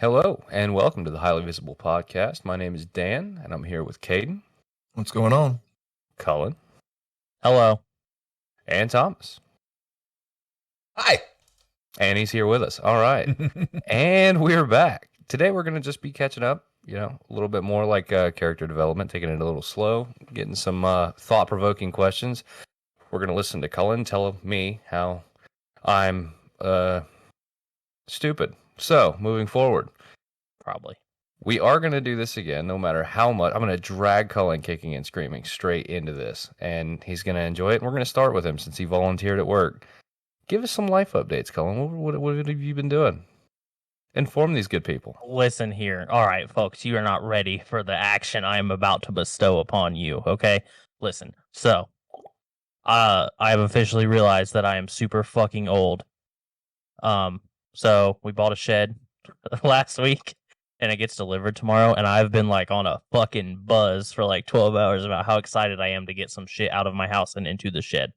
Hello, and welcome to the Highly Visible Podcast. My name is Dan, and I'm here with Caden, What's going on? Cullen, Hello. and Thomas. Hi. And he's here with us. All right. And we're back. Today we're going to just be catching up, a little bit more like character development, taking it a little slow, getting some thought-provoking questions. We're going to listen to Cullen tell me how I'm stupid. So, moving forward. Probably. We are going to do this again, no matter how much. I'm going to drag Cullen kicking and screaming straight into this, and he's going to enjoy it. And we're going to start with him since he volunteered at work. Give us some life updates, Cullen. What have you been doing? Inform these good people. Listen here. All right, folks, you are not ready for the action I am about to bestow upon you, okay? Listen. So, I have officially realized that I am super fucking old. So we bought a shed last week, and it gets delivered tomorrow, and I've been like on a fucking buzz for like 12 hours about how excited I am to get some shit out of my house and into the shed.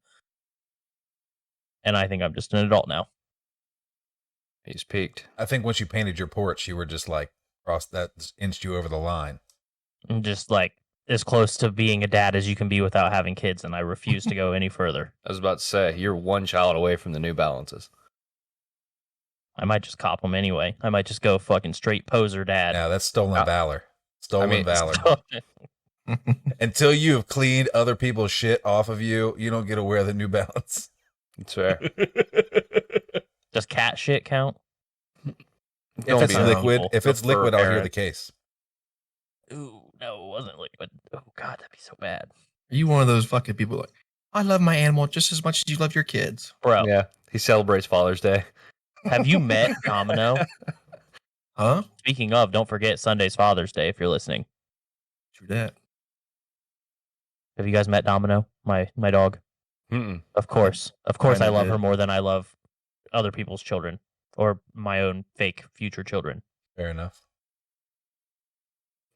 And I think I'm just an adult now. He's peaked. I think once you painted your porch, you were just like, inched you over the line. I'm just like as close to being a dad as you can be without having kids, and I refuse to go any further. I was about to say, you're one child away from the New Balances. I might just cop them anyway. I might just go fucking straight poser dad. Yeah, that's stolen valor. Stolen valor. So- Until you have cleaned other people's shit off of you, you don't get to wear the New Balance. It's fair. Does cat shit count? If it's liquid, I'll hear the case. Ooh, no, it wasn't liquid. Oh god, that'd be so bad. Are you one of those fucking people like, I love my animal just as much as you love your kids? Bro, Yeah, he celebrates Father's Day. have you met Domino? Huh? Speaking of, don't forget Sunday's Father's Day if you're listening. True that. Have you guys met Domino, my dog? Mm-mm. Of course. Of course I Kinda love did. her more than I love other people's children or my own fake future children. Fair enough.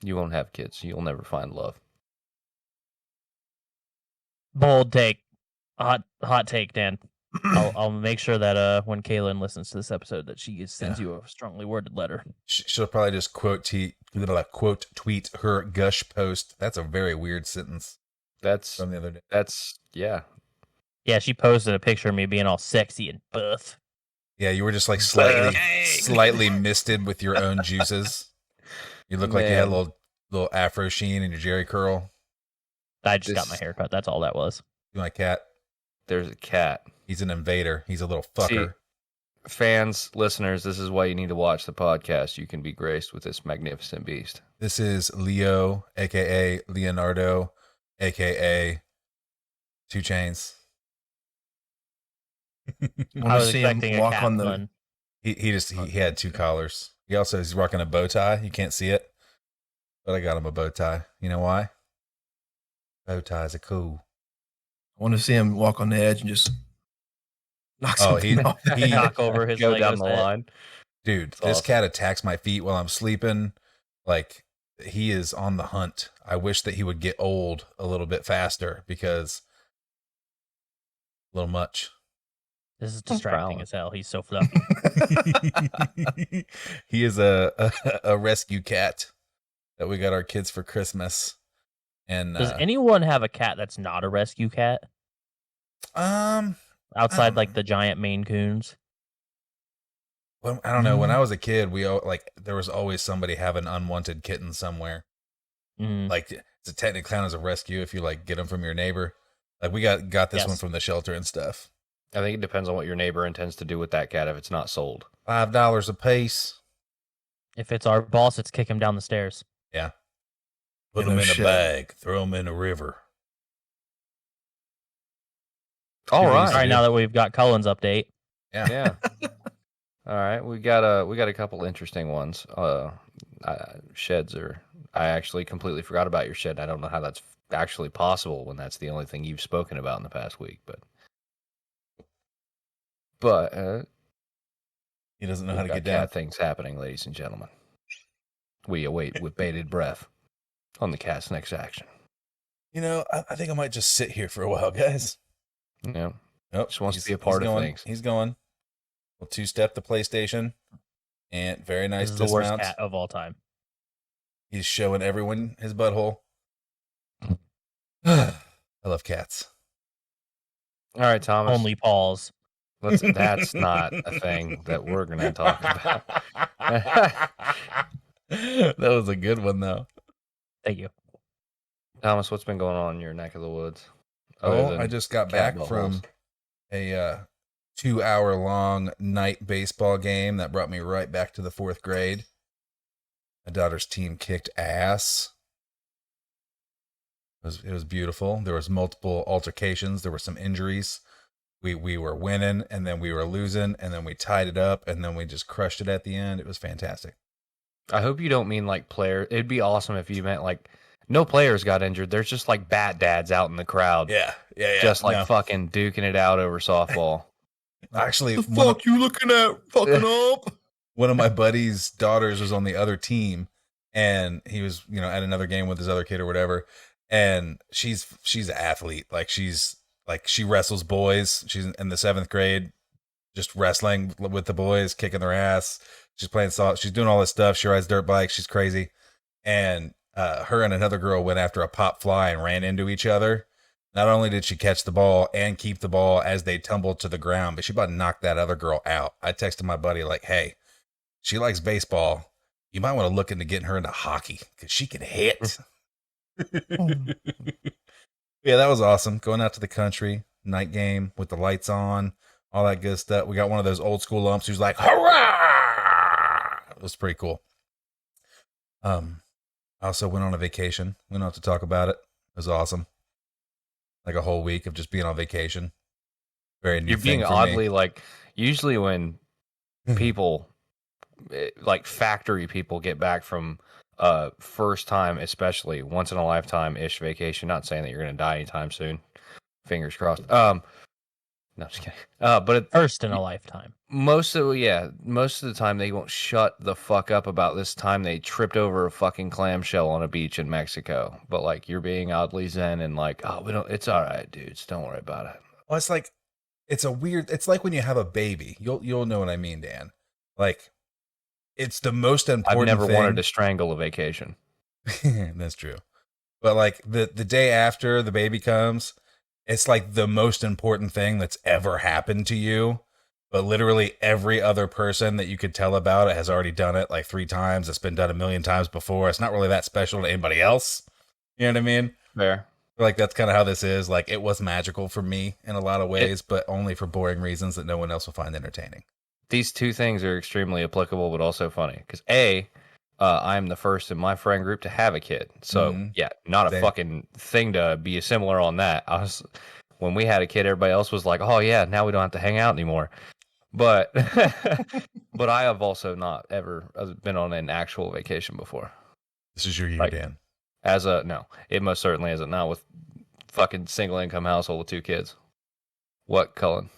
You won't have kids. You'll never find love. Bold take. Hot take, Dan. I'll make sure that when Kaylin listens to this episode that she sends you a strongly worded letter. She'll probably just quote tweet her gush post. That's a very weird sentence That's from the other day. yeah. Yeah, she posted a picture of me being all sexy and buff. Yeah, you were just like slightly misted with your own juices. You look like you had a little afro sheen in your Jerry curl. I just got my hair cut. That's all that was. You like cat? There's a cat. He's an invader. He's a little fucker. See, fans, listeners, this is why you need to watch the podcast. You can be graced with this magnificent beast. This is Leo, a.k.a. Leonardo, a.k.a. 2 Chainz. I I want to was see him expecting a walk cat on the. pun. He had 2 collars. He's rocking a bow tie. You can't see it, but I got him a bow tie. You know why? Bow ties are cool. I want to see him walk on the edge and just knock something off. Knock over his Go Legos down the head. line. Dude, That's this awesome. cat attacks my feet while I'm sleeping. Like, he is on the hunt. I wish that he would get old a little bit faster because a little much. This is Prowler. distracting as hell. He's so fluffy. He is a rescue cat that we got our kids for Christmas. And Does anyone have a cat that's not a rescue cat? Outside like the giant Maine Coons? Well, I don't know. When I was a kid, there was always somebody having unwanted kittens somewhere. Mm. Like, it's a technically count as a rescue if you like get them from your neighbor. Like, we got this Yes. one from the shelter and stuff. I think it depends on what your neighbor intends to do with that cat if it's not sold. $5 a piece. If it's our boss, it's kick him down the stairs. Yeah. Put Yeah, them no in a shit. bag. Throw them in a river. All Too right. easy. All right, now that we've got Cullen's update. Yeah. Yeah. All right, we got a couple interesting ones. Sheds are. I actually completely forgot about your shed. I don't know how that's actually possible when that's the only thing you've spoken about in the past week. But He doesn't know how to we've get got down. cat things happening, ladies and gentlemen. We await with bated breath on the cat's next action. You know, I think I might just sit here for a while, guys. Yeah, Nope. Just wants to be a part of going. things. He's going. We'll 2-step the PlayStation. And very nice This is the worst dismount. cat of all time. He's showing everyone his butthole. I love cats. All right, Thomas. Only paws. That's not a thing that we're going to talk about. That was a good one, though. Thank you. Thomas, what's been going on in your neck of the woods? Oh, I just got back cat from a 2-hour-long night baseball game that brought me right back to the 4th grade. My daughter's team kicked ass. It was beautiful. There was multiple altercations. There were some injuries. We were winning, and then we were losing, and then we tied it up, and then we just crushed it at the end. It was fantastic. I hope you don't mean like player. It'd be awesome if you meant like no players got injured. There's just like bat dads out in the crowd. Yeah. Just like fucking duking it out over softball. Actually, The fuck you looking at? Fucking up. one of my buddy's daughters was on the other team, and he was, at another game with his other kid or whatever. And she's an athlete. She wrestles boys. She's in the 7th grade, just wrestling with the boys, kicking their ass. She's playing salt. She's doing all this stuff. She rides dirt bikes. She's crazy. And her and another girl went after a pop fly and ran into each other. Not only did she catch the ball and keep the ball as they tumbled to the ground, but she about knocked that other girl out. I texted my buddy like, hey, she likes baseball. You might want to look into getting her into hockey because she can hit. Yeah, that was awesome. Going out to the country, night game with the lights on, all that good stuff. We got one of those old school umps who's like, hurrah! It was pretty cool. I also went on a vacation. We don't have to talk about it. It was awesome. Like a whole week of just being on vacation. Very new. You're being oddly like, usually when people like factory people get back from first time, especially once in a lifetime ish vacation, not saying that you're going to die anytime soon, fingers crossed. No, just kidding. But First in a lifetime. most of the time they won't shut the fuck up about this time they tripped over a fucking clamshell on a beach in Mexico. But like, you're being oddly zen and like, oh, it's all right, dudes, don't worry about it. Well, it's like, it's like when you have a baby. You'll know what I mean, Dan. Like, it's the most important I've never thing. wanted to strangle a vacation. That's true. But like the day after the baby comes, it's like the most important thing that's ever happened to you. But literally every other person that you could tell about it has already done it like 3 times. It's been done a million times before. It's not really that special to anybody else. You know what I mean? Fair. Like, that's kind of how this is. Like, it was magical for me in a lot of ways, but only for boring reasons that no one else will find entertaining. These two things are extremely applicable, but also funny. Because I'm the first in my friend group to have a kid. So, yeah, not a fucking thing to be similar on that. When we had a kid, everybody else was like, oh, yeah, now we don't have to hang out anymore. But but I have also not ever been on an actual vacation before. This is your year, Like, Dan. No, it most certainly isn't. Not with fucking single income household with 2 kids. What, Cullen?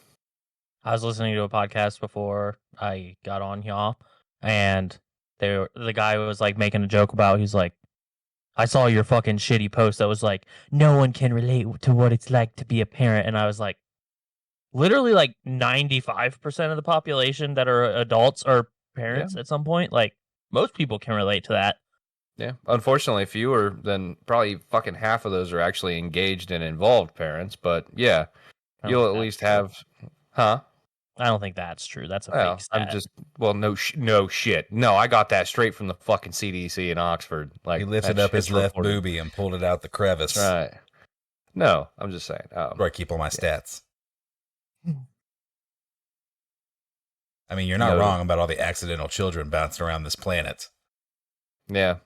I was listening to a podcast before I got on y'all, and the guy was like making a joke about, he's like, I saw your fucking shitty post that was like, no one can relate to what it's like to be a parent. And I was like, literally like 95% of the population that are adults are parents at some point. Like, most people can relate to that. Yeah. Unfortunately, fewer than probably fucking half of those are actually engaged and involved parents. But yeah, you'll at least have, huh? I don't think that's true. That's a fake stat. No shit. No, I got that straight from the fucking CDC in Oxford. Like, He lifted up his left boobie and pulled it out the crevice. Right. No, I'm just saying. Where I keep all my stats. I mean, you're not wrong about all the accidental children bouncing around this planet. Yeah.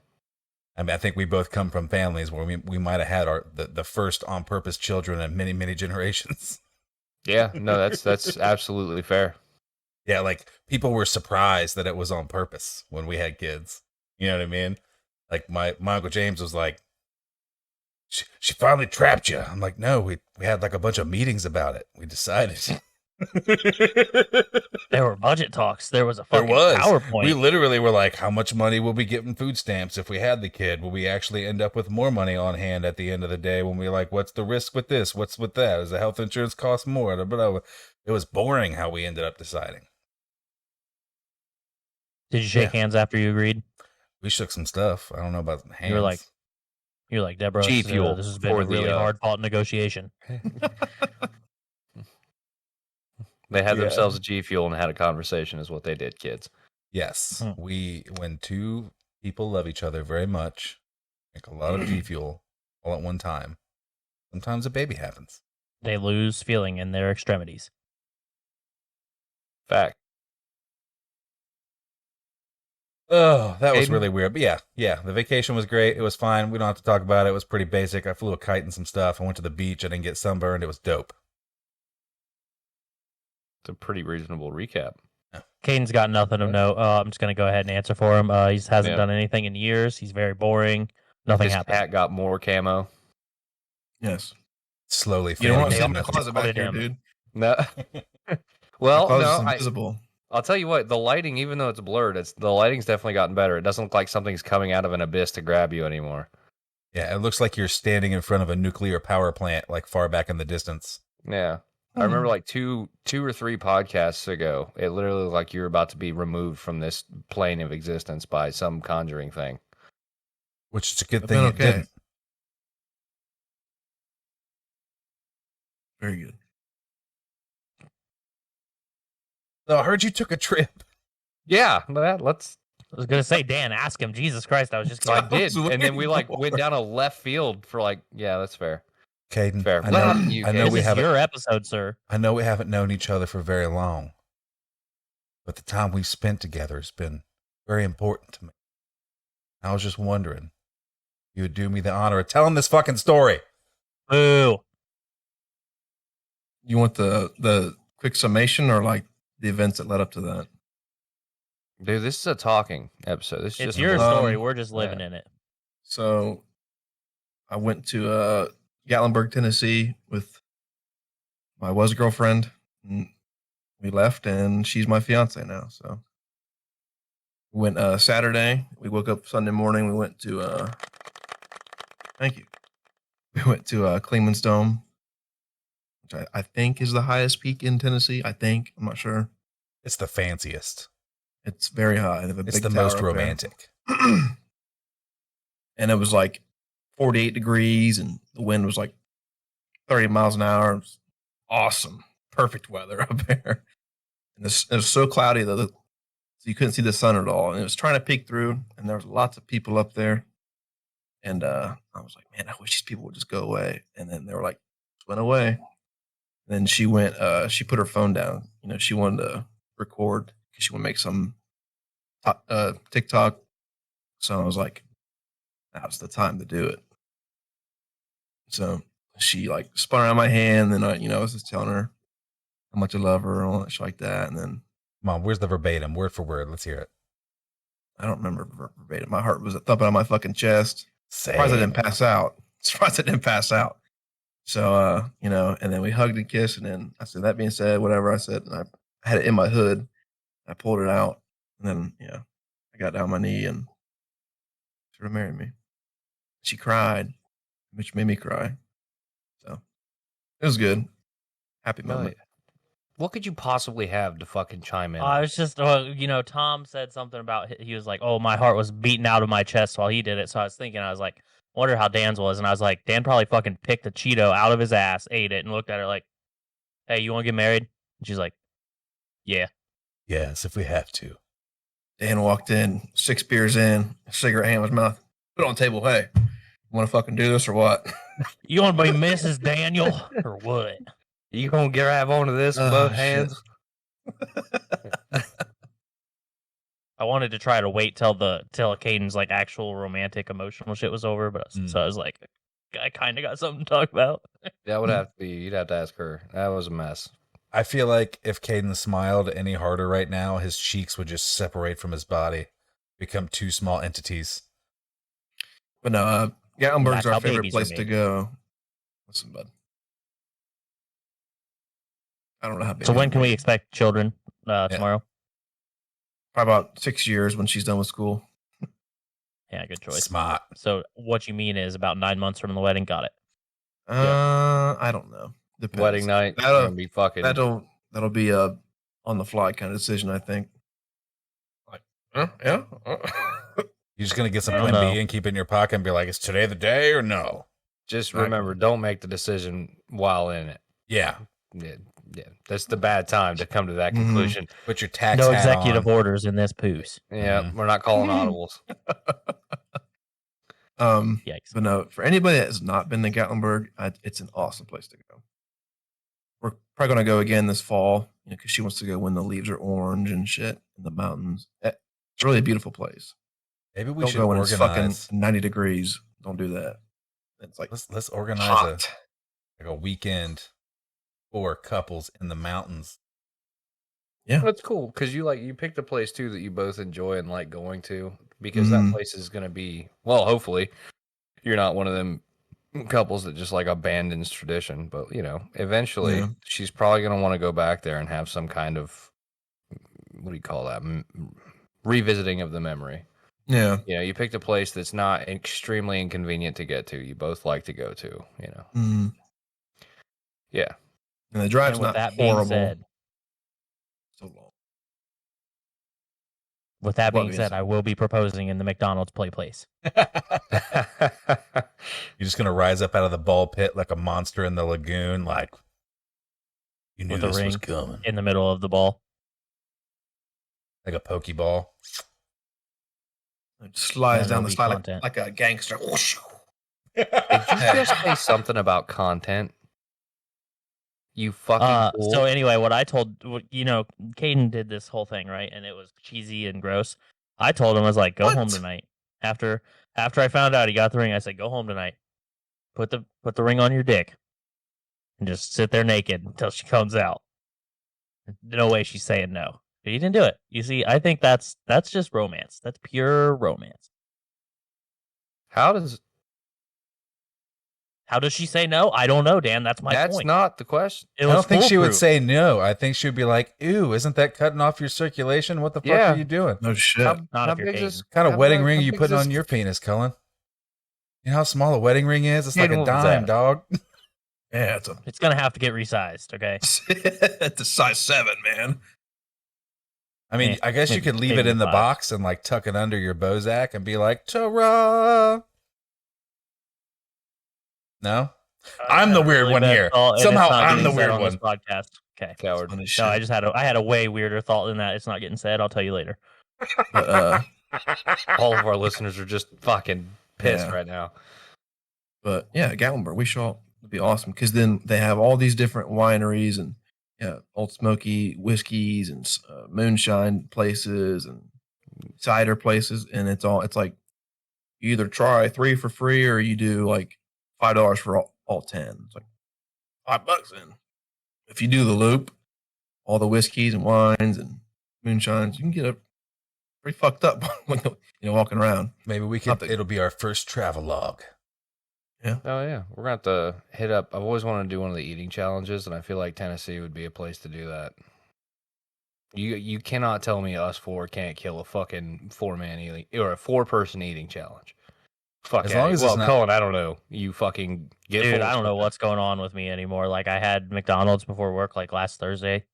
I mean, I think we both come from families where we might have had the first on purpose children in many, many generations. Yeah, no, that's absolutely fair. Yeah, like, people were surprised that it was on purpose when we had kids. You know what I mean? Like, my Uncle James was like, she finally trapped you. I'm like, no, we had like a bunch of meetings about it. We decided. There were budget talks. There was a fucking There was. PowerPoint. We literally were like, how much money will we get in food stamps if we had the kid? Will we actually end up with more money on hand at the end of the day when we like, what's the risk with this? What's with that? Does the health insurance cost more? But it was boring how we ended up deciding. Did you shake hands after you agreed? We shook some stuff. I don't know about hands. You're like, Deborah, G Fuel this has been a for the, really hard-fought negotiation. They had themselves a G Fuel and had a conversation is what they did, kids. Yes. When two people love each other very much, make a lot of G Fuel all at one time, sometimes a baby happens. They lose feeling in their extremities. Fact. Oh, that was Aiden? really weird. But yeah. The vacation was great. It was fine. We don't have to talk about it. It was pretty basic. I flew a kite and some stuff. I went to the beach. I didn't get sunburned. It was dope. It's a pretty reasonable recap. Caden's got nothing of note. I'm just going to go ahead and answer for him. He just hasn't done anything in years. He's very boring. Nothing His happened. cat got more camo. Yes. Slowly You don't want to fading. see my closet back here, dude. No. Well, Closet's no. invisible. I'll tell you what. The lighting, even though it's blurred, the lighting's definitely gotten better. It doesn't look like something's coming out of an abyss to grab you anymore. Yeah, it looks like you're standing in front of a nuclear power plant, like far back in the distance. Yeah. I remember like two or three podcasts ago, it literally looked like you were about to be removed from this plane of existence by some conjuring thing. Which is a good thing it didn't. Very good. So I heard you took a trip. Yeah, let's. I was going to say, Dan, ask him. Jesus Christ, I was just I going did, and then we went down a left field for that's fair. Caden, Fair. I know, You, I know This we is haven't. your episode, sir. I know we haven't known each other for very long, but the time we've spent together has been very important to me. I was just wondering, if you would do me the honor of telling this fucking story. Boo. You want the quick summation or like the events that led up to that? Dude, this is a talking episode. This is It's just your Um, story. We're just living in it. So I went to Gatlinburg, Tennessee with my girlfriend. And we left and she's my fiance now. So we went Saturday. We woke up Sunday morning. We went to thank you. We went to Klingman's Dome, which I think is the highest peak in Tennessee. I think. I'm not sure. It's the fanciest. It's very high. They have a It's big the tower most up there. romantic. And it was like 48 degrees and the wind was like 30 miles an hour. It was awesome. Perfect weather up there. And it was so cloudy that so you couldn't see the sun at all. And it was trying to peek through and there was lots of people up there. And I was like, man, I wish these people would just go away. And then they were like, went away. Then she went, she put her phone down. You know, she wanted to record because she wanted to make some TikTok. So I was like, now's the time to do it. So she like spun around my hand. And then I was just telling her how much I love her and all that shit like that. And then Mom, where's the verbatim, word for word? Let's hear it. I don't remember verbatim. My heart was thumping on my fucking chest. Surprised I didn't pass out. So, and then we hugged and kissed. And then I said, that being said, whatever I said, and I had it in my hood. I pulled it out. And then, I got down on my knee and she married me. She cried, which made me cry. So it was good. Happy moment. What could you possibly have to fucking chime in? I was just, Tom said something about, he was like, oh, my heart was beating out of my chest while he did it. So I was thinking, I was like, I wonder how Dan's was. And I was like, Dan probably fucking picked a Cheeto out of his ass, ate it, and looked at her like, hey, you want to get married? And she's like, yeah. Yes, if we have to. Dan walked in, 6 beers in, a cigarette hand in his mouth. Put it on the table. Hey, you want to fucking do this or what? You want to be Mrs. Daniel or what? You gonna grab onto this with both hands? I wanted to try to wait till Caden's like actual romantic emotional shit was over, but so I was like, I kind of got something to talk about. That would have to be. You'd have to ask her. That was a mess. I feel like if Caden smiled any harder right now, his cheeks would just separate from his body, become two small entities. But no, Gatlinburg's That's our how favorite babies are place to made. go. Listen, bud. I don't know how big. So when can we expect children tomorrow? Probably about 6 years when she's done with school. Yeah, good choice. Smart. So what you mean is about 9 months from the wedding. Got it. I don't know. Depends. Wedding night. That'll- Gonna be fucking. That'll be a on the fly kind of decision, I think. Like Yeah. You're just gonna get some I don't plan know. B and keep it in your pocket and be like, "Is today the day or no?" Just Right. remember, don't make the decision while in it. Yeah, Yeah, yeah. That's the bad time to come to that Mhm. conclusion. put your tax No hat executive on. orders in this poos. Yeah, Mhm. we're not calling audibles. Yikes. But no, for anybody that has not been to Gatlinburg, it's an awesome place to go. We're probably gonna go again this fall, because she wants to go when the leaves are orange and shit in the mountains. It's really a beautiful place. Maybe we Don't should go when it's organize. fucking 90 degrees. Don't do that. It's like Let's organize hot. a weekend for couples in the mountains. That's cool because you picked a place too that you both enjoy and like going to because that Mhm. place is going to be hopefully you're not one of them couples that just like abandons tradition, but eventually Yeah. she's probably going to want to go back there and have some kind of what do you call that revisiting of the memory. Yeah. You picked a place that's not extremely inconvenient to get to. You both like to go to. Mhm. Yeah. And the drive's And with not that being horrible. said, So long. with that What being being said, said? I will be proposing in the McDonald's play place. You're just gonna rise up out of the ball pit like a monster in the lagoon, like you knew With a this was ring. coming, In the middle of the ball. like a pokeball. It slides And down there'll the be slide content. like a gangster. Whoosh. Did you just say something about content? You fucking fool. So anyway, what I told Caden did this whole thing, right? And it was cheesy and gross. I told him, I was like, go home What? tonight. After I found out he got the ring, I said, go home tonight. Put the ring on your dick. And just sit there naked until she comes out. No way she's saying no. But he didn't do it. You see, I think that's just romance. That's pure romance. How does How does she say no? I don't know, Dan. That's my that's point. not the question. It I was don't think she would foolproof. say no. I think she would be like, "Ew, isn't that cutting off your circulation? What the fuck Yeah. are you doing? No shit. Not if you're big's Caden. this- What kind of how wedding big- ring how are you big's putting this- on your penis, Cullen? You know how small a wedding ring is? It's like Caden, a what was dime, that? dog." Yeah, It's gonna have to get resized, okay? it's a size 7, man. I mean, Yeah, I guess you maybe- could leave it maybe in the 5. box and like tuck it under your Bozak and be like, "Ta-ra!" No, I'm the weird one here. Somehow I'm the weird on this one. podcast. Okay. Coward. Funny No, shit. I had a way weirder thought than that. It's not getting said. I'll tell you later. But, All of our listeners are just fucking pissed Yeah. right now. But yeah, Gatlinburg, we should it'd be awesome because then they have all these different wineries and Old Smoky whiskeys and moonshine places and cider places, and it's like you either try 3 for free or you do like $5 for all 10. It's like $5 in. If you do the loop, all the whiskeys and wines and moonshines, you can get pretty fucked up when walking around. Maybe we Not could. the- It'll be our first travelogue. Oh yeah, we're gonna have to hit up. I've always wanted to do one of the eating challenges, and I feel like Tennessee would be a place to do that. You cannot tell me us 4 can't kill a fucking 4-man eating or a 4-person eating challenge. Fuck As yeah. long as it's Well, not- Cullen, I don't know. You fucking get Dude, full I don't know of- what's going on with me anymore. Like I had McDonald's before work like last Thursday,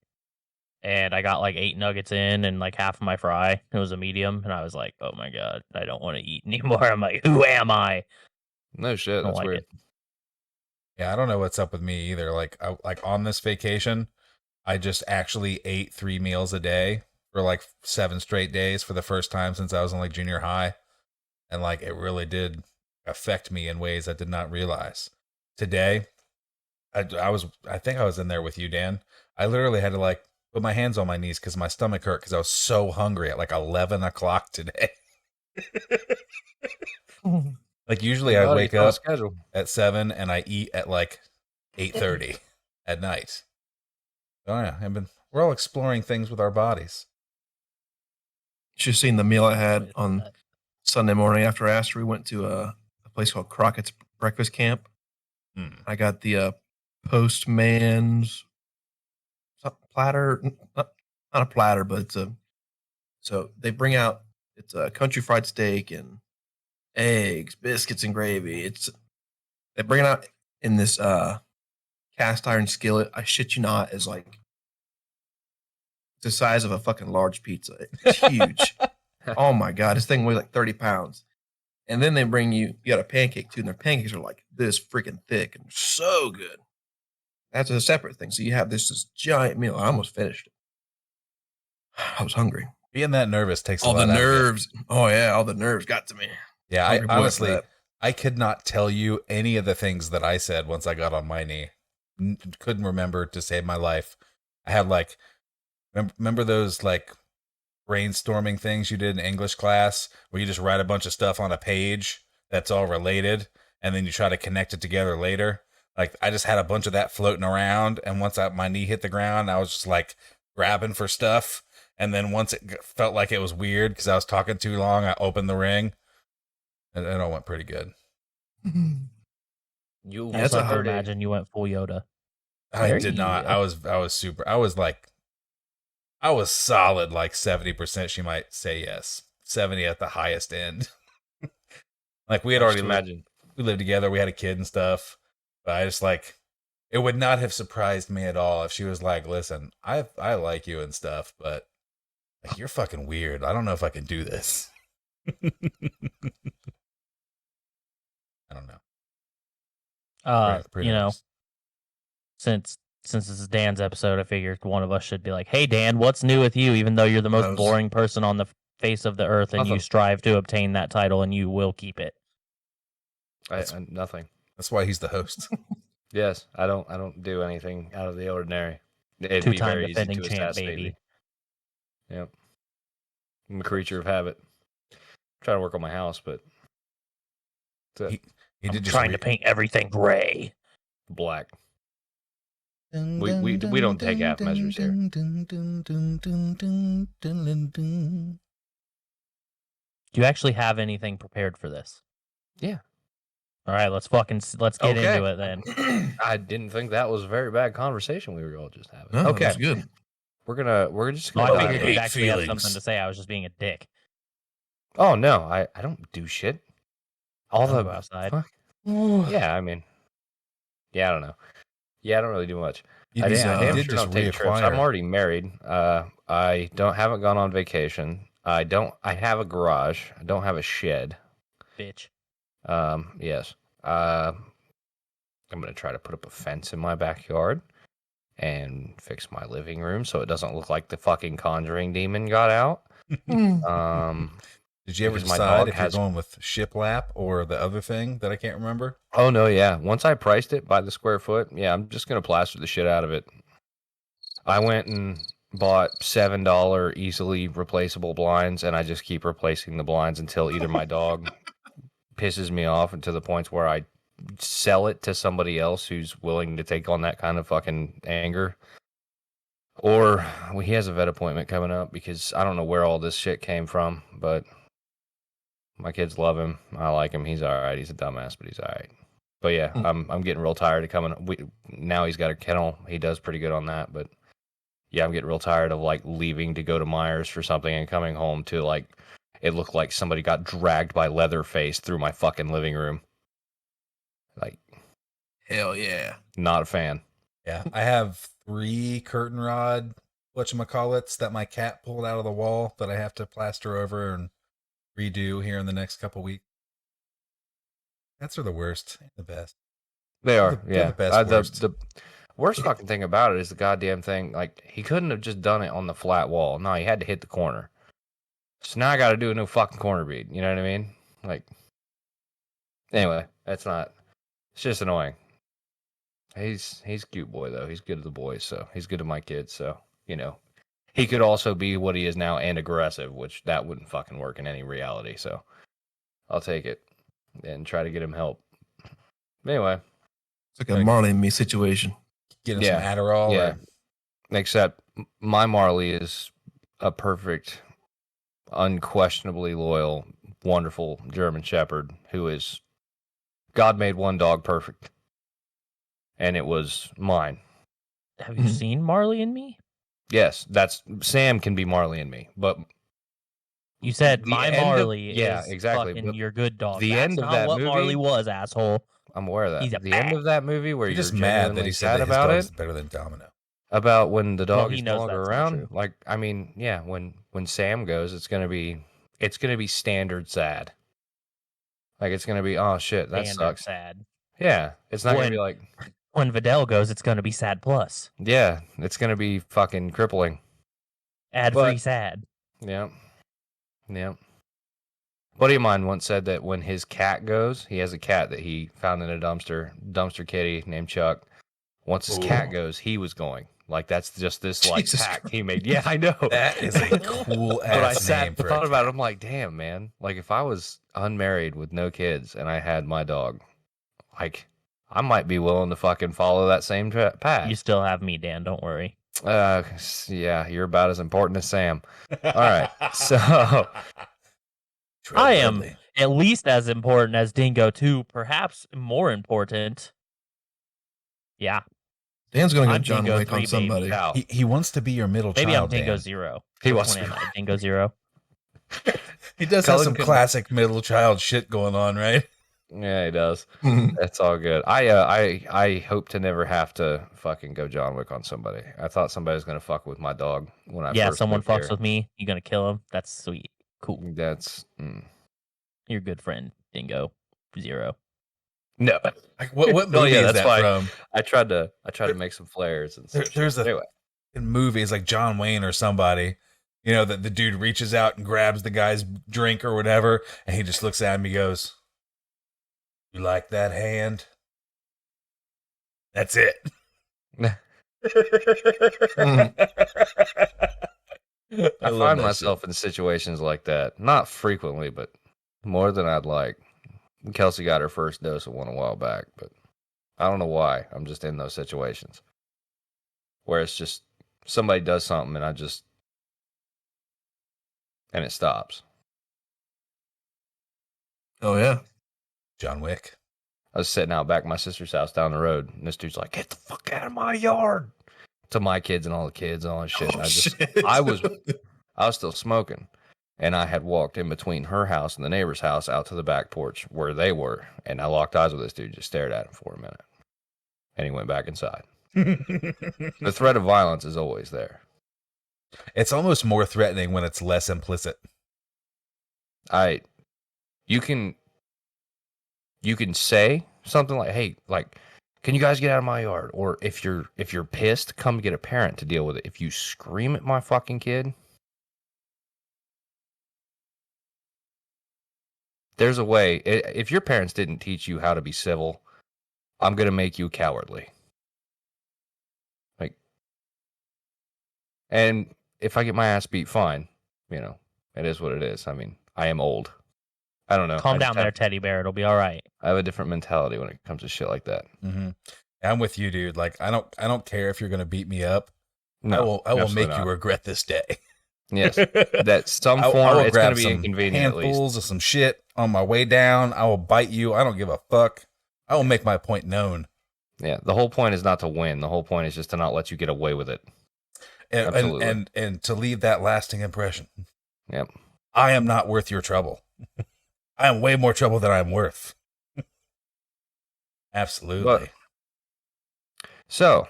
and I got like 8 nuggets in and like half of my fry. It was a medium, and I was like, oh my god, I don't want to eat anymore. I'm like, who am I? No shit. I don't That's like weird. it. Yeah, I don't know what's up with me either. Like on this vacation, I just actually ate 3 meals a day for like 7 straight days for the first time since I was in like junior high, and like it really did affect me in ways I did not realize. Today, I think I was in there with you, Dan. I literally had to like put my hands on my knees because my stomach hurt because I was so hungry at like 11 o'clock today. Like usually I Buddy, wake it's on up schedule. at 7 and I eat at like 8:30 at night. Oh yeah, we're all exploring things with our bodies. You should have seen the meal I had on Sunday morning after Astor. We went to a place called Crockett's Breakfast Camp. I got the Postman's platter, not a platter, but it's so they bring out it's a country fried steak and eggs, biscuits, and gravy. They bring it out in this cast iron skillet. I shit you not, is like it's the size of a fucking large pizza. It's huge. Oh my God, this thing weighs like 30 pounds. And then they bring you got a pancake too, and their pancakes are like this freaking thick and so good. That's a separate thing. So you have this giant meal. I almost finished it. I was hungry. Being that nervous takes All a lot the out of you. nerves. Oh yeah, all the nerves got to me. Yeah, Hungry boy for honestly, that. I could not tell you any of the things that I said once I got on my knee. Couldn't remember to save my life. I had like, remember those like brainstorming things you did in English class where you just write a bunch of stuff on a page that's all related and then you try to connect it together later? Like I just had a bunch of that floating around, and once my knee hit the ground, I was just like grabbing for stuff. And then once it felt like it was weird because I was talking too long, I opened the ring, and it all went pretty good. You That's Also, a I hard- imagine you went full Yoda. I There did you not. go. I was super. I was solid, like 70%. She might say yes, 70 at the highest end. Like we had already imagine. we lived together, we had a kid and stuff. But I just like, it would not have surprised me at all if she was like, "Listen, I like you and stuff, but like you're fucking weird. I don't know if I can do this." I don't know. Pretty You know, nice. since this is Dan's episode, I figured one of us should be like, "Hey, Dan, what's new with you?" Even though you're the most Those- boring person on the face of the earth, and you Nothing. strive to obtain that title, and you will keep it. Nothing. That's why he's the host. Yes, I don't do anything out of the ordinary. It'd be Two-time very easy defending to champ, assassinate baby. me. Yep. I'm a creature of habit. I'm trying to work on my house, but it's He I'm did just trying to paint everything gray. black. We don't take half measures here. Do you actually have anything prepared for this? Yeah. All right, let's get Okay. into it then. I didn't think that was a very bad conversation we were all just having. No, Okay, that's good. we're just Oh, gonna. I dive figured in. you'd hate actually have feelings. something to say. I was just being a dick. Oh no, I don't do shit. All I'll the go outside. fuck? Yeah, I mean, yeah, I don't know. Yeah, I don't really do much. You I did, damn you did sure just don't take trips. I'm reacquire. already married. I haven't gone on vacation. I have a garage. I don't have a shed. Bitch. Yes. I'm gonna try to put up a fence in my backyard and fix my living room so it doesn't look like the fucking Conjuring demon got out. Did you ever because my decide dog if has- you're going with shiplap or the other thing that I can't remember? Oh no, yeah. Once I priced it by the square foot, yeah, I'm just gonna plaster the shit out of it. I went and bought $7 easily replaceable blinds, and I just keep replacing the blinds until either my dog pisses me off and to the points where I sell it to somebody else who's willing to take on that kind of fucking anger. Or he has a vet appointment coming up because I don't know where all this shit came from, but my kids love him. I like him. He's all right. He's a dumbass, but he's all right. But yeah, I'm getting real tired of coming. Now he's got a kennel. He does pretty good on that, but yeah, I'm getting real tired of like leaving to go to Myers for something and coming home to like it looked like somebody got dragged by Leatherface through my fucking living room. Like, Hell yeah. not a fan. Yeah, I have 3 curtain rod whatchamacallits that my cat pulled out of the wall that I have to plaster over and redo here in the next couple weeks. Cats are the worst, ain't the best. They are, They're yeah. the best worst. The worst fucking thing about it is the goddamn thing. Like, he couldn't have just done it on the flat wall. No, he had to hit the corner. So now I got to do a new fucking corner bead. You know what I mean? Like, anyway, that's not. It's just annoying. He's a cute boy though. He's good to the boys, so he's good to my kids. So you know, he could also be what he is now and aggressive, which that wouldn't fucking work in any reality. So I'll take it and try to get him help. Anyway, It's like a Marley and me situation. Get him Yeah, some Adderall. yeah. Or, Except my Marley is a perfect, unquestionably loyal, wonderful German Shepherd who is God made one dog perfect, and it was mine. Have you seen Marley and Me? Yes, that's Sam can be Marley and me, but You said The my end of- Marley yeah, is exactly, fucking but your good dog. the That's end of not that what movie- Marley was, asshole. I'm aware of that. He's a The end bat. of that movie where you're you're just mad that genuinely he said sad that his about dog it, is better than Domino. about when the dog he is knows no longer that's not around. true. Like, I mean, yeah, when Sam goes, it's gonna be it's going to be standard sad. Like, it's going to be, oh, shit, that Standard sucks. sad. Yeah. It's not going to be like, When Vidal goes, it's going to be sad plus. yeah, it's going to be fucking crippling. Ad-free sad. Yeah. Yeah. Buddy of mine once said that when his cat goes, he has a cat that he found in a dumpster kitty named Chuck. Once his cat goes, he was going. Like, that's just this like Jesus pact Christ. he made. Yeah, I know. That is a cool But I ass sat name and for thought a about it. cat. I'm like, damn, man. Like, if I was unmarried with no kids and I had my dog, like, I might be willing to fucking follow that same path. You still have me, Dan. Don't worry. Yeah, you're about as important as Sam. All right, so I am Lovely. at least as important as Dingo 2, perhaps more important. Yeah, Dan's gonna go I'm John Dingo Wick 3, on baby. somebody. Cow. He wants to be your middle maybe child. I'm Dingo Dan. 0. He Which wants one to am I? Dingo 0? He does have Cullen some couldn't- classic middle child shit going on, right? Yeah, he does. That's all good. I hope to never have to fucking go John Wick on somebody. I thought somebody was gonna fuck with my dog when I Yeah, first someone moved fucks here. with me. You gonna kill him? That's sweet. Cool. That's You're a good friend, Dingo 0. no. Like what Oh, movie yeah, is that's that fine. from? I tried to make some flares and stuff. There's a Anyway. movie. It's like John Wayne or somebody. You know that the dude reaches out and grabs the guy's drink or whatever, and he just looks at him. He goes, "You like that hand?" That's it. I find myself in situations like that. Not frequently, but more than I'd like. Kelsey got her first dose of one a while back, but I don't know why. I'm just in those situations where it's just somebody does something and it stops. Oh yeah. John Wick. I was sitting out back at my sister's house down the road, and this dude's like, "Get the fuck out of my yard!" To my kids and all the kids and all that shit. Oh, I just, shit. I was still smoking, and I had walked in between her house and the neighbor's house out to the back porch where they were, and I locked eyes with this dude, just stared at him for a minute, and he went back inside. The threat of violence is always there. It's almost more threatening when it's less implicit. You can say something like, "Hey, like, can you guys get out of my yard?" Or if you're pissed, come get a parent to deal with it. If you scream at my fucking kid, there's a way. If your parents didn't teach you how to be civil, I'm gonna make you cowardly. Like, and if I get my ass beat, fine. You know, it is what it is. I mean, I am old. I don't know. Calm I down just there, have- teddy bear. It'll be all right. I have a different mentality when it comes to shit like that. Mm-hmm. I'm with you, dude. Like I don't care if you're gonna beat me up. No, I will absolutely make you not. regret this day. Yes, that some I form will it's grab going to be some inconvenient at least. handfuls of some shit on my way down. I will bite you. I don't give a fuck. I will make my point known. Yeah, the whole point is not to win. The whole point is just to not let you get away with it. And Absolutely. and to leave that lasting impression. Yep. I am not worth your trouble. I am way more trouble than I'm worth. Absolutely. But- So,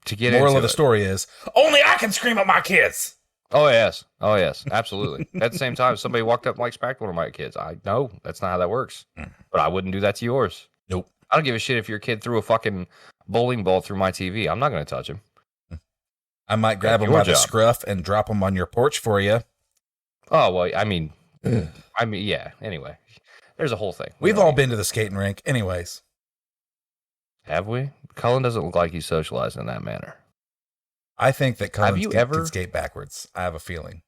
to get Moral into of the it- story is only I can scream at my kids. Oh yes, absolutely. At the same time, if somebody walked up and like smacked one of my kids, I know that's not how that works. But I wouldn't do that to yours. Nope. I don't give a shit if your kid threw a fucking bowling ball through my TV. I'm not going to touch him. I might grab That's them by your the job. scruff and drop them on your porch for you. Oh well, I mean, yeah. Anyway, there's a whole thing. We've all been to the skating rink, anyways. Have we? Cullen doesn't look like he's socialized in that manner. I think that Cullen you can ever- skate backwards. I have a feeling.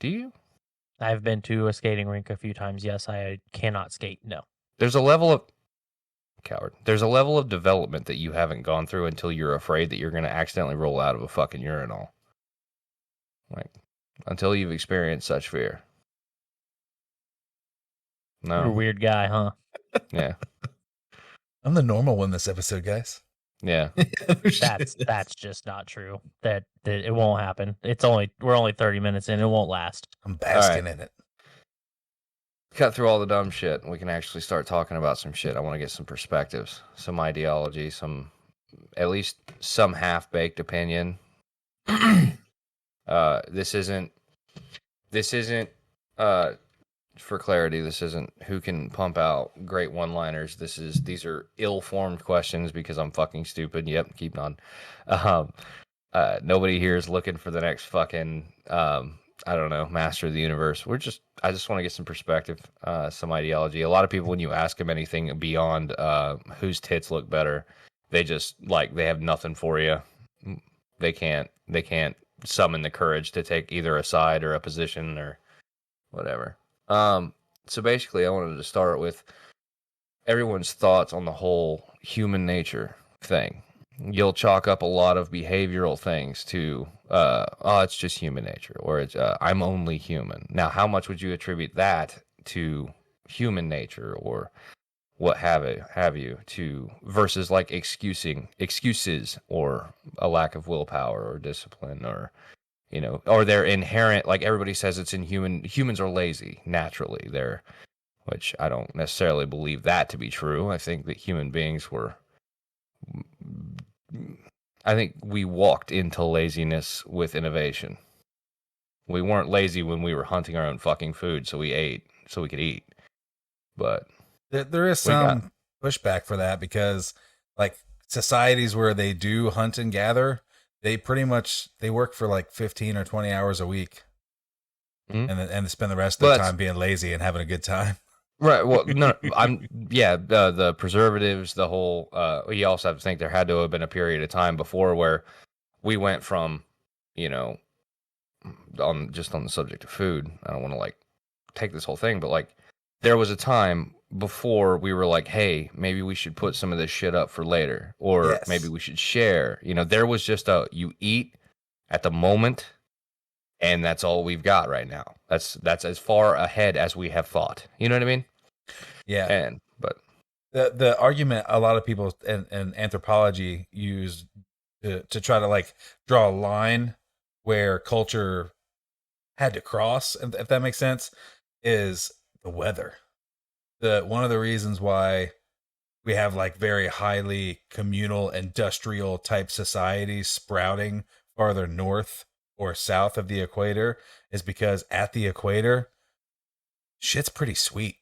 Do you? I've been to a skating rink a few times. Yes, I cannot skate. No. There's a level of coward. There's a level of development that you haven't gone through until you're afraid that you're going to accidentally roll out of a fucking urinal. Like, until you've experienced such fear. You're a No. weird guy, huh? Yeah. I'm the normal one this episode, guys. Yeah. That's just not true. That it won't happen. We're only 30 minutes in. It won't last. I'm basking in it. Cut through all the dumb shit. We can actually start talking about some shit. I want to get some perspectives, some ideology, at least some half-baked opinion. This isn't uh, for clarity, this isn't who can pump out great one-liners. These are ill-formed questions because I'm fucking stupid. Yep, keep on. Um, nobody here is looking for the next fucking I don't know, master of the universe. I just want to get some perspective, some ideology. A lot of people, when you ask them anything beyond whose tits look better, they just like they have nothing for you. They can't summon the courage to take either a side or a position or whatever. So basically, I wanted to start with everyone's thoughts on the whole human nature thing. You'll chalk up a lot of behavioral things to, oh, it's just human nature, or it's, I'm only human. Now, how much would you attribute that to human nature, or what have you, to versus like excuses, or a lack of willpower or discipline, or or they're inherent, like everybody says it's in humans are lazy naturally. Which I don't necessarily believe that to be true. I think that human beings I think we walked into laziness with innovation. We weren't lazy when we were hunting our own fucking food, so we ate so we could eat. But There is some pushback for that because, like, societies where they do hunt and gather, they pretty much they work for like 15 or 20 hours a week, and they spend the rest of their time being lazy and having a good time. Right. Well, no, the preservatives, the whole. You also have to think there had to have been a period of time before where we went from, on the subject of food. I don't want to like take this whole thing, but like there was a time before we were like, hey, maybe we should put some of this shit up for later, or maybe we should share. There was just you eat at the moment. And that's all we've got right now. That's as far ahead as we have thought. You know what I mean? Yeah. But the argument a lot of people in anthropology use to try to like draw a line where culture had to cross, if that makes sense, is the weather. One of the reasons why we have like very highly communal industrial type societies sprouting farther north or south of the equator is because at the equator, shit's pretty sweet.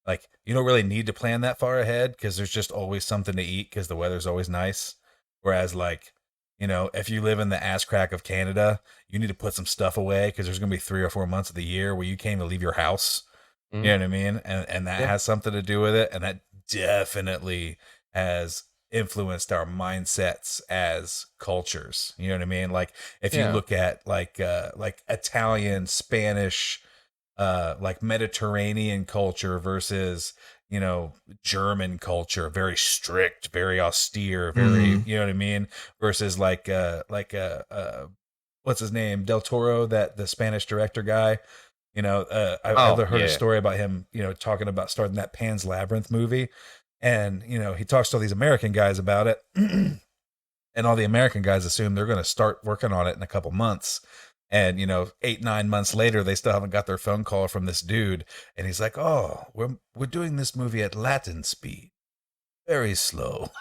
Like, you don't really need to plan that far ahead because there's just always something to eat because the weather's always nice. Whereas, like, if you live in the ass crack of Canada, you need to put some stuff away because there's going to be 3 or 4 months of the year where you can't even leave your house. Mm-hmm. You know what I mean? And that has something to do with it. And that definitely has influenced our mindsets as cultures. You know what I mean? Like if you look at like Italian, Spanish, like Mediterranean culture versus, German culture, very strict, very austere, very, you know what I mean? Versus like what's his name? Del Toro, the Spanish director guy. I've heard a story about him, talking about starting that Pan's Labyrinth movie. And, he talks to all these American guys about it. And all the American guys assume they're going to start working on it in a couple months. And, 8-9 months later, they still haven't got their phone call from this dude. And he's like, oh, we're doing this movie at Latin speed. Very slow.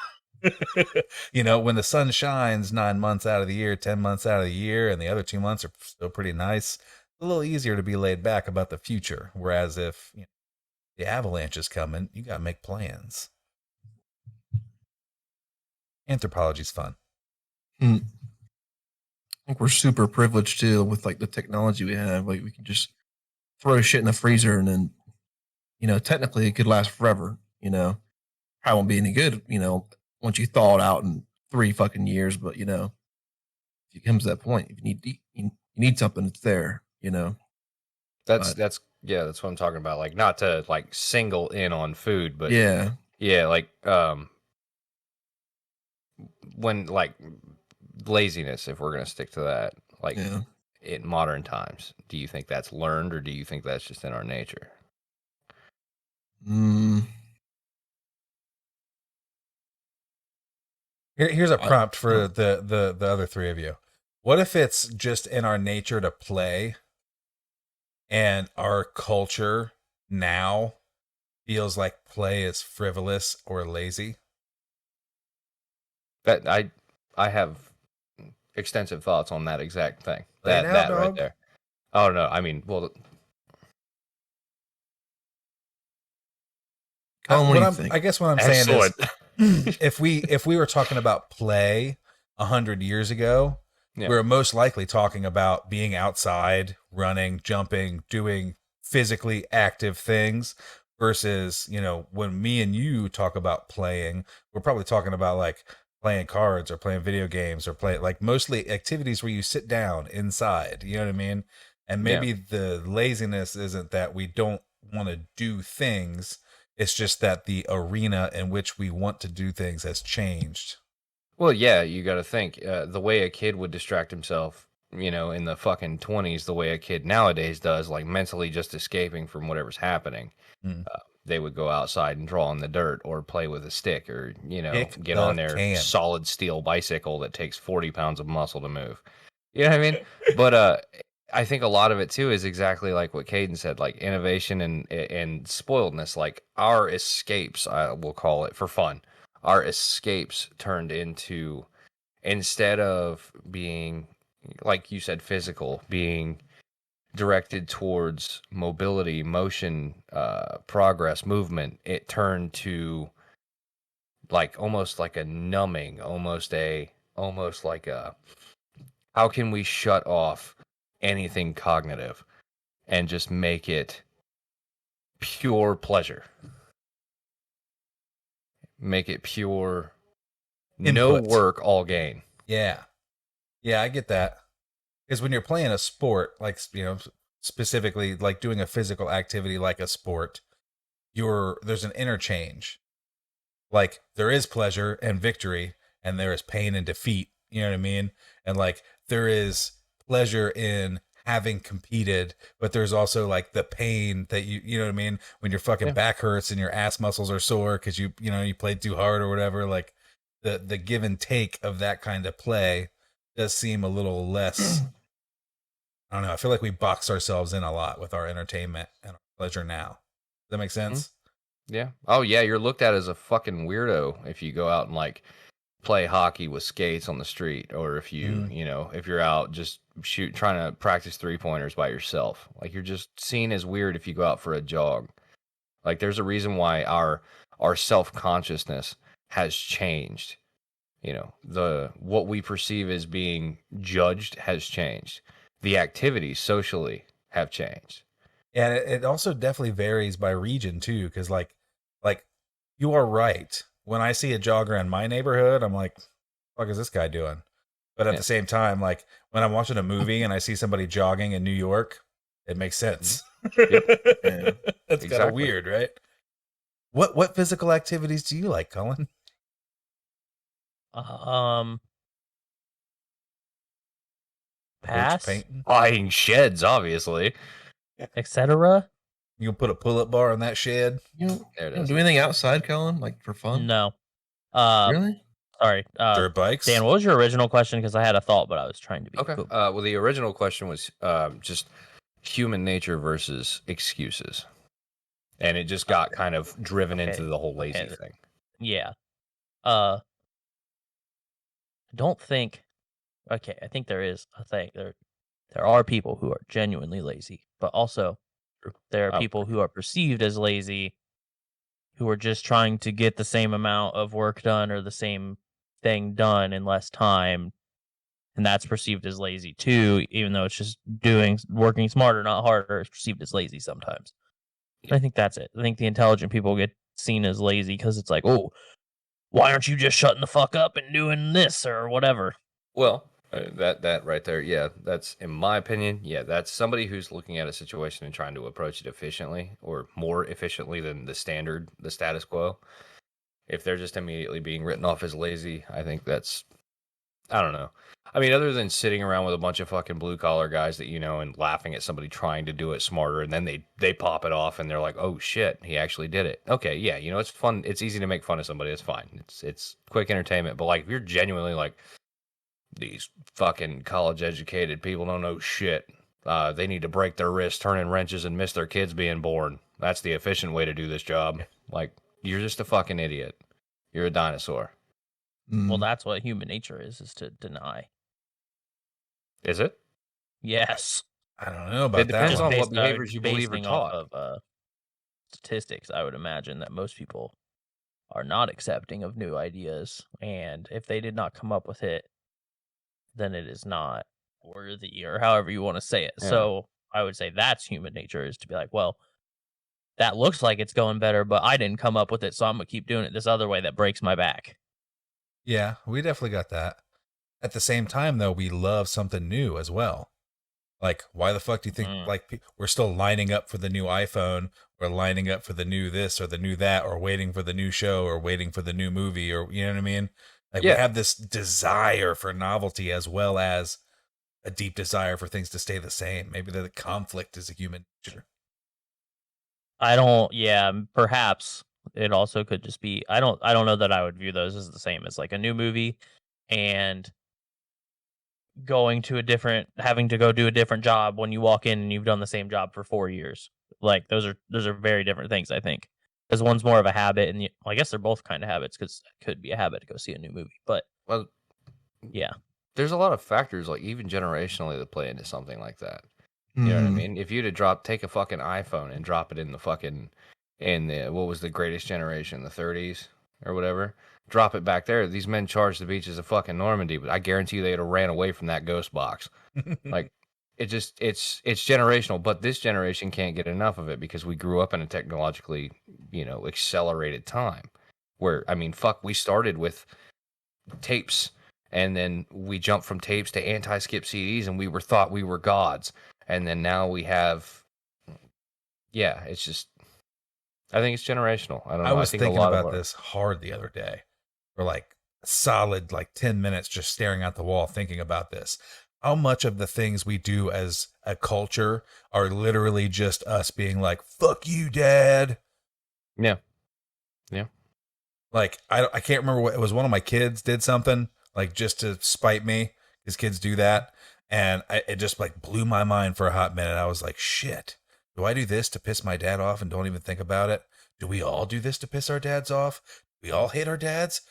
When the sun shines 9 months out of the year, 10 months out of the year, and the other 2 months are still pretty nice, it's a little easier to be laid back about the future. Whereas if the avalanche is coming, you got to make plans. Anthropology's fun. I think we're super privileged too with like the technology we have. Like we can just throw shit in the freezer and then, technically it could last forever. Probably won't be any good, once you thaw it out in 3 fucking years. But if it comes to that point, if you need something, it's there. That's what I'm talking about. Like not to like single in on food, but like when like laziness, if we're gonna stick to that, like in modern times, do you think that's learned or do you think that's just in our nature? Here's a prompt for the other 3 of you. What if it's just in our nature to play, and our culture now feels like play is frivolous or lazy? That I have extensive thoughts on that exact thing. That dog. right there. Oh no, I mean, well, Colin, what do you think? I guess what I'm saying Excellent. is, if we were talking about play 100 years ago, Yeah. we're most likely talking about being outside, running, jumping, doing physically active things. Versus, when me and you talk about playing, we're probably talking about like playing cards or playing video games or play like mostly activities where you sit down inside. You know what I mean? And maybe the laziness isn't that we don't want to do things. It's just that the arena in which we want to do things has changed. Well, yeah, you got to think the way a kid would distract himself, in the fucking 20s, the way a kid nowadays does, like mentally just escaping from whatever's happening. Mm. They would go outside and draw in the dirt or play with a stick or, Kick get the on their can. solid steel bicycle that takes 40 pounds of muscle to move. You know what I mean? But I think a lot of it, too, is exactly like what Caden said, like innovation and spoiledness, like our escapes, we'll call it, for fun. Our escapes turned into, instead of being, like you said, physical, being directed towards mobility, motion, progress, movement, it turned to like almost like a numbing, almost like a, how can we shut off anything cognitive and just make it pure pleasure? Make it pure, no Input. work, all gain. Yeah. Yeah, I get that. Because when you're playing a sport, like, specifically like doing a physical activity like a sport, there's an interchange. Like there is pleasure and victory, and there is pain and defeat. You know what I mean? And like there is pleasure in having competed, but there's also like the pain that you know what I mean? When your fucking back hurts and your ass muscles are sore because you played too hard or whatever. Like the give and take of that kind of play does seem a little less. I don't know. I feel like we box ourselves in a lot with our entertainment and our pleasure now. Does that make sense? Yeah. Oh, yeah. You're looked at as a fucking weirdo if you go out and like play hockey with skates on the street, or if you, if you're out just trying to practice 3-pointers by yourself. Like you're just seen as weird if you go out for a jog. Like there's a reason why our self-consciousness has changed. What we perceive as being judged has changed. The activities socially have changed. And it also definitely varies by region too, because like you are right. When I see a jogger in my neighborhood, I'm like, "What is this guy doing?" But at the same time, like when I'm watching a movie and I see somebody jogging in New York, it makes sense. Yep. That's kind of weird, right? What physical activities do you like, Cullen? Pass, Buying sheds, obviously. etc. You can put a pull-up bar on that shed. You There it don't is. do anything outside, Colin, like for fun? No. Really? Sorry. Dirt bikes. Dan, what was your original question? Because I had a thought, but I was trying to be Okay. cool. Well, the original question was just human nature versus excuses. And it just got kind of driven into the whole lazy thing. Yeah. I don't think. Okay, I think there is a thing. There are people who are genuinely lazy, but also there are people who are perceived as lazy, who are just trying to get the same amount of work done or the same thing done in less time, and that's perceived as lazy too, even though it's just working smarter, not harder, is perceived as lazy sometimes. I think that's it. I think the intelligent people get seen as lazy because it's like, oh, why aren't you just shutting the fuck up and doing this or whatever? Well, that right there, yeah, that's, in my opinion, yeah, that's somebody who's looking at a situation and trying to approach it efficiently, or more efficiently than the status quo. If they're just immediately being written off as lazy, I think that's, I don't know. I mean, other than sitting around with a bunch of fucking blue collar guys that and laughing at somebody trying to do it smarter, and then they pop it off and they're like, "Oh shit, he actually did it." Okay, yeah, it's fun. It's easy to make fun of somebody. It's fine. It's quick entertainment. But like, if you're genuinely like, these fucking college educated people don't know shit. They need to break their wrists turning wrenches and miss their kids being born. That's the efficient way to do this job. Like, you're just a fucking idiot. You're a dinosaur. Well, that's what human nature is to deny. Is it? Yes. I don't know about It depends that on one. what behaviors you believe are basing taught. off of statistics, I would imagine that most people are not accepting of new ideas, and if they did not come up with it, then it is not worthy, or however you want to say it. Yeah. So I would say that's human nature, is to be like, well, that looks like it's going better, but I didn't come up with it, so I'm gonna keep doing it this other way that breaks my back. Yeah, we definitely got that. At the same time, though, we love something new as well. Like, why the fuck do you think like we're still lining up for the new iPhone? We're lining up for the new this or the new that, or waiting for the new show, or waiting for the new movie, or you know what I mean? Like, we have this desire for novelty as well as a deep desire for things to stay the same. Maybe the conflict is a human nature. Perhaps it also could just be, I don't know that I would view those as the same as like a new movie and having to go do a different job when you walk in and you've done the same job for 4 years. Like those are very different things, I think. Because one's more of a habit, and I guess they're both kind of habits, because it could be a habit to go see a new movie. But Well, yeah, there's a lot of factors, like even generationally, that play into something like that. You know what I mean? If you'd have take a fucking iPhone and drop it in what was the greatest generation, the 30s or whatever, drop it back there. These men charged the beaches of fucking Normandy, but I guarantee you they'd have ran away from that ghost box. Like, it's generational, but this generation can't get enough of it because we grew up in a technologically, accelerated time where, I mean, we started with tapes, and then we jumped from tapes to anti-skip CDs, and we thought we were gods. And then now we have, it's just, I think it's generational. I don't know. I was think thinking a lot about this hard the other day, for like solid 10 minutes just staring at the wall thinking about this. How much of the things we do as a culture are literally just us being like, fuck you, Dad. Yeah. Like, I can't remember what it was. One of my kids did something like just to spite me. His kids do that. And it just like blew my mind for a hot minute. I was like, shit, do I do this to piss my dad off and don't even think about it? Do we all do this to piss our dads off? Do we all hate our dads?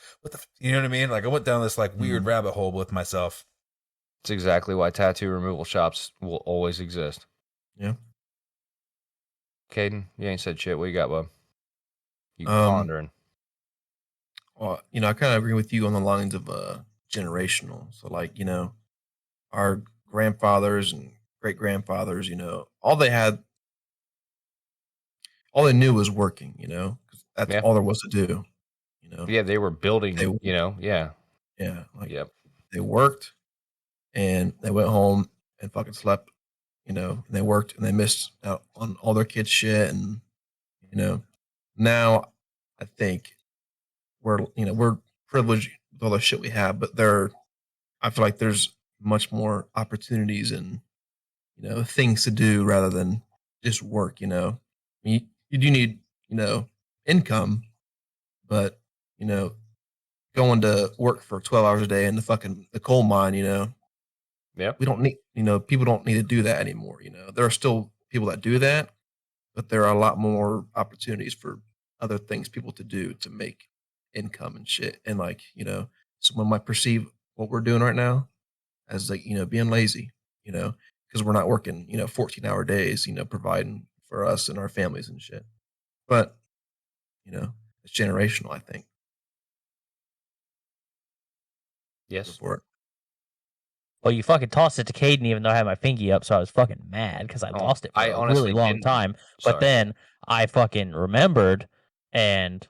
You know what I mean? Like, I went down this like weird rabbit hole with myself. It's exactly why tattoo removal shops will always exist. Yeah. Caden, you ain't said shit. What you got, bub? You pondering. Well, I kind of agree with you on the lines of generational. So, like, our grandfathers and great grandfathers, all they knew was working, 'cause that's all there was to do, Yeah, they were building, Yeah. Like, Yep. they worked and they went home and fucking slept, and they worked and they missed out on all their kids' shit. And, now I think we're privileged with all the shit we have, but I feel like there's much more opportunities and, things to do rather than just work, you do need, income, but, going to work for 12 hours a day in the coal mine, we don't need, people don't need to do that anymore. There are still people that do that, but there are a lot more opportunities for other things people to do to make income and shit. And like, someone might perceive what we're doing right now as like, being lazy, because we're not working, 14-hour days, providing for us and our families and shit. But, it's generational, I think. Yes. For it. Well, you fucking tossed it to Caden even though I had my fingy up, so I was fucking mad because I lost it for a really long time. But then I fucking remembered, and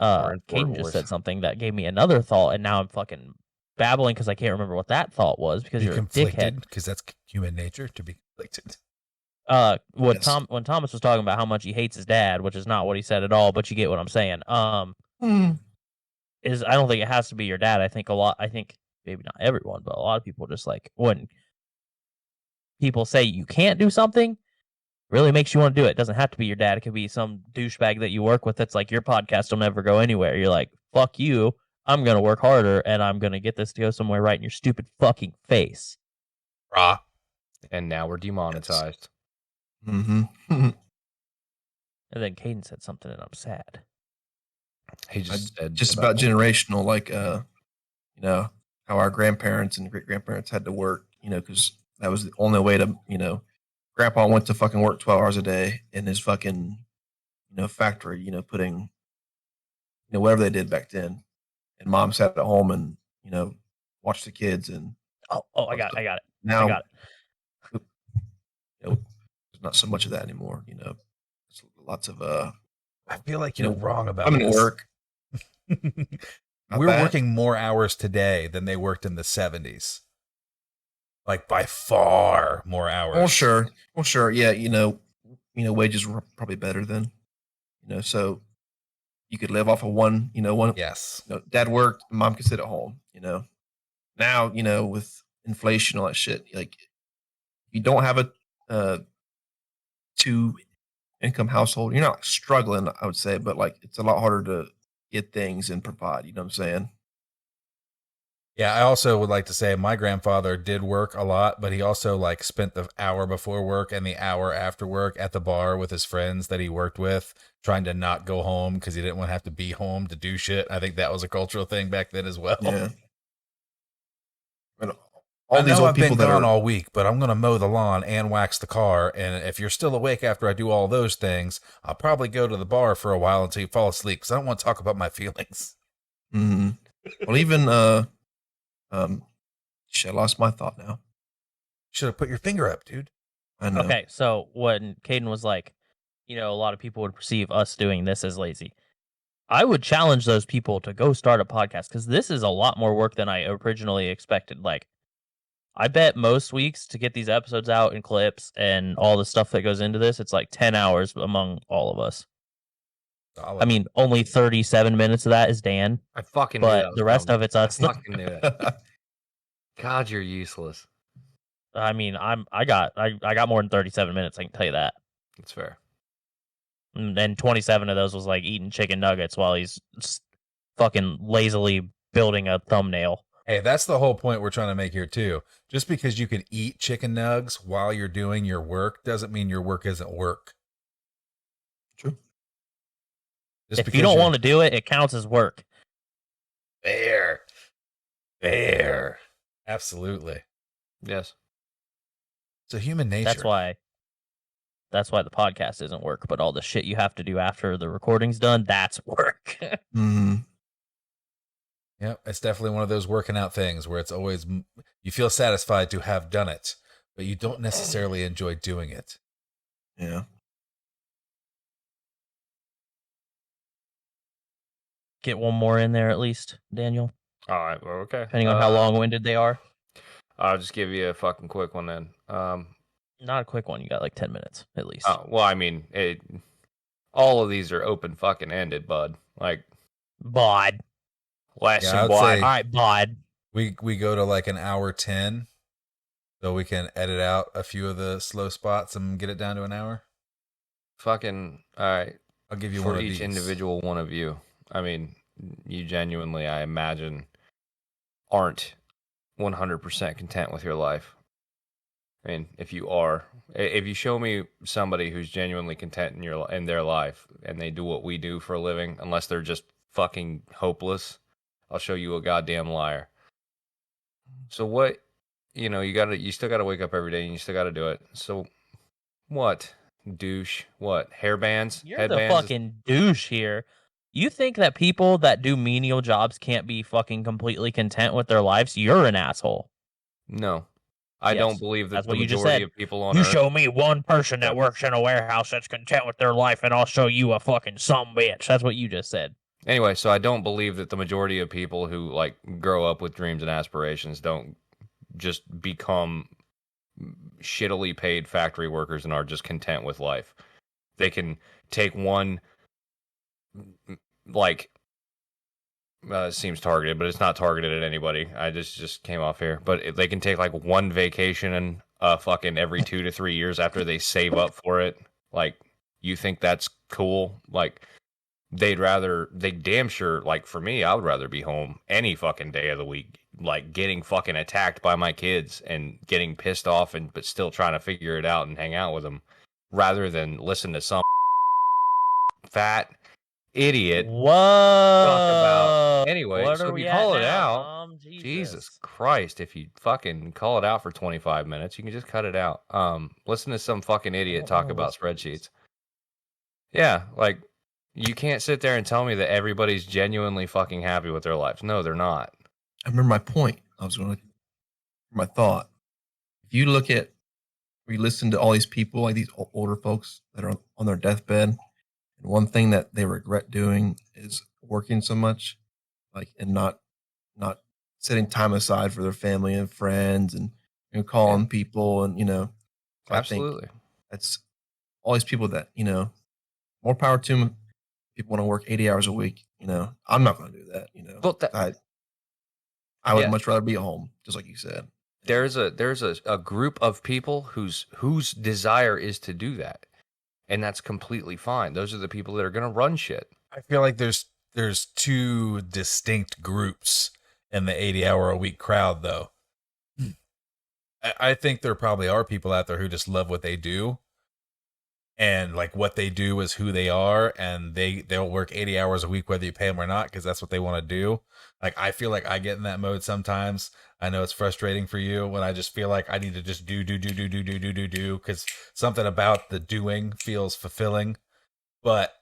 Caden just said something that gave me another thought, and now I'm fucking babbling because I can't remember what that thought was because you're a dickhead. Because that's human nature to be conflicted. When Thomas was talking about how much he hates his dad, which is not what he said at all, but you get what I'm saying. Is I don't think it has to be your dad. I think maybe not everyone, but a lot of people just like when people say you can't do something, really makes you want to do it. It doesn't have to be your dad. It could be some douchebag that you work with that's like, your podcast will never go anywhere. You're like, fuck you. I'm going to work harder and I'm going to get this to go somewhere right in your stupid fucking face. Rah. And now we're demonetized. Yes. Mm-hmm. And then Caden said something and I'm sad. He just said just about generational, like, how our grandparents and great grandparents had to work, because that was the only way to, grandpa went to fucking work 12 hours a day in his fucking factory, putting, whatever they did back then. And mom sat at home and, watched the kids. And Oh, I got it. now, I got it. there's not so much of that anymore. It's lots of, I feel like you're wrong about I'm in this. work. We're working more hours today than they worked in the 70s. Like by far more hours. Well, sure. Yeah. Wages were probably better then, so you could live off of one. Yes. Dad worked, mom could sit at home, now, with inflation, all that shit, like you don't have a two income household, you're not struggling, I would say, but like it's a lot harder to get things and provide. You know what I'm saying? Yeah, I also would like to say my grandfather did work a lot, but he also like spent the hour before work and the hour after work at the bar with his friends that he worked with, trying to not go home because he didn't want to have to be home to do shit. I think that was a cultural thing back then as well. Yeah. And I these know old I've been people that gone are all week, but I'm going to mow the lawn and wax the car. And if you're still awake after I do all those things, I'll probably go to the bar for a while until you fall asleep because I don't want to talk about my feelings. Mhm. Well, even shit, I lost my thought now. Should have put your finger up, dude. I know. Okay, so when Caden was like, a lot of people would perceive us doing this as lazy. I would challenge those people to go start a podcast because this is a lot more work than I originally expected. Like, I bet most weeks to get these episodes out and clips and all the stuff that goes into this, it's like 10 hours among all of us. I mean, only 37 minutes of that is Dan, I fucking knew but that was the rest coming. of it's us. I fucking knew it. God, you're useless. I mean, I got more than 37 minutes. I can tell you that. That's fair. And 27 of those was like eating chicken nuggets while he's fucking lazily building a thumbnail. Hey, that's the whole point we're trying to make here too. Just because you can eat chicken nugs while you're doing your work doesn't mean your work isn't work. True. Just If you don't you're- want to do it, it counts as work. Fair. Absolutely. Yes. It's a human nature. That's why the podcast isn't work, but all the shit you have to do after the recording's done, that's work. Mm-hmm. Yep, it's definitely one of those working out things where it's always you feel satisfied to have done it, but you don't necessarily enjoy doing it. Yeah. Get one more in there at least, Daniel, All right. Well, okay. depending on how long-winded they are. I'll just give you a fucking quick one then. Not a quick one. You got like 10 minutes at least. Oh, well, I mean, all of these are open fucking ended, bud. Like, Bod. less Yeah, I and would wide. say- All right, bod. We go to like an hour 10, so we can edit out a few of the slow spots and get it down to an hour. Fucking, all right. I'll give you For one of each these. individual one of you. I mean, you genuinely, I imagine, aren't 100% content with your life. I mean, if you show me somebody who's genuinely content in their life and they do what we do for a living, unless they're just fucking hopeless, I'll show you a goddamn liar. So what, you still gotta wake up every day and you still gotta do it. So what, douche? What, hairbands? You're headbands? the fucking douche here. You think that people that do menial jobs can't be fucking completely content with their lives? You're an asshole. No. I Yes, don't believe that that's the what you just majority said. of people on You Earth. show me one person that works in a warehouse that's content with their life, and I'll show you a fucking sumbitch. That's what you just said. Anyway, so I don't believe that the majority of people who like grow up with dreams and aspirations don't just become shittily paid factory workers and are just content with life. They can take one, like, it seems targeted, but it's not targeted at anybody. I just came off here, but they can take like one vacation and fucking every 2 to 3 years after they save up for it. Like, you think that's cool? Like, they damn sure, like, for me, I would rather be home any fucking day of the week, like getting fucking attacked by my kids and getting pissed off but still trying to figure it out and hang out with them, rather than listen to some fat idiot Whoa. talk about. Anyway, What so are if we you at call it now, out, Mom? Jesus Christ, if you fucking call it out for 25 minutes, you can just cut it out. Listen to some fucking idiot talk about spreadsheets. Yeah, like you can't sit there and tell me that everybody's genuinely fucking happy with their lives. No, they're not. I remember my point. I was going to, my thought. If you look at, or you listen to all these people, like these older folks that are on their deathbed, and one thing that they regret doing is working so much, like, and not setting time aside for their family and friends, and calling people, and so I think Absolutely. that's all these people that more power to them. People want to work 80 hours a week. I'm not going to do that. Well, I would Yeah. much rather be at home, just like you said. There's a group of people whose desire is to do that, and that's completely fine. Those are the people that are going to run shit. I feel like there's two distinct groups in the 80-hour-a-week crowd, though. I think there probably are people out there who just love what they do, and like what they do is who they are, and they'll work 80 hours a week whether you pay them or not because that's what they want to do. Like I feel like I get in that mode sometimes. I know it's frustrating for you when I just feel like I need to just do because something about the doing feels fulfilling. But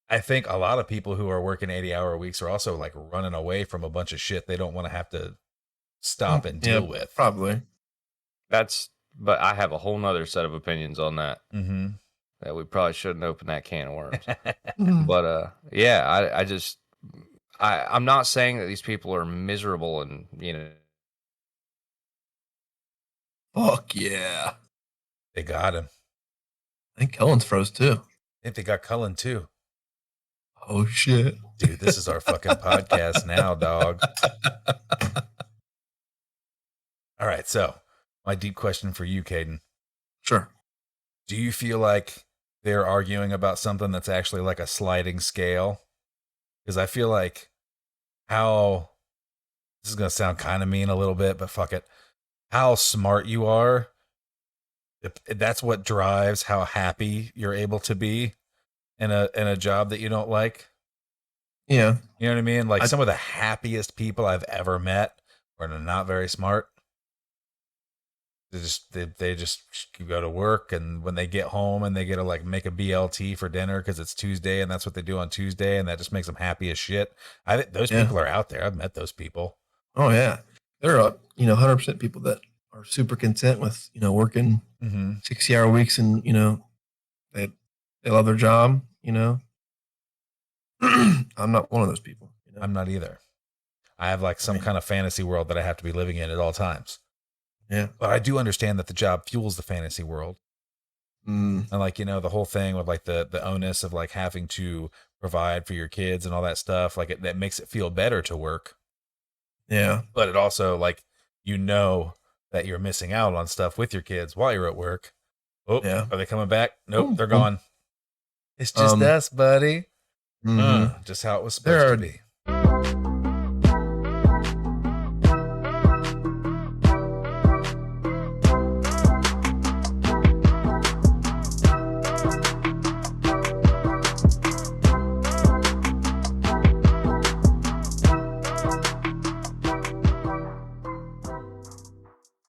I think a lot of people who are working 80-hour weeks are also like running away from a bunch of shit they don't want to have to stop and deal with. Probably. But I have a whole nother set of opinions on that. Mm-hmm. That we probably shouldn't open that can of worms. But yeah, I'm not saying that these people are miserable and Fuck yeah. They got him. I think Cullen's froze too. I think they got Cullen too. Oh shit. Dude, this is our fucking podcast now, dog. All right, so my deep question for you, Caden. Sure. Do you feel like they're arguing about something that's actually like a sliding scale? Because I feel like this is going to sound kind of mean a little bit, but fuck it. How smart you are, that's what drives how happy you're able to be in a job that you don't like. Yeah. You know what I mean? Like some of the happiest people I've ever met are not very smart. They just go to work, and when they get home and they get to like make a BLT for dinner because it's Tuesday and that's what they do on Tuesday, and that just makes them happy as shit. I think those people are out there. I've met those people. Oh yeah, there are 100% people that are super content with working 60-hour weeks, and they love their job. I'm not one of those people. I'm not either. I have like some kind of fantasy world that I have to be living in at all times. Yeah. But I do understand that the job fuels the fantasy world. And like, the whole thing with like the onus of like having to provide for your kids and all that stuff, like that makes it feel better to work. Yeah. But it also like, that you're missing out on stuff with your kids while you're at work. Oh, yeah. Are they coming back? Nope, they're gone. It's just us, buddy. Just how it was supposed to be.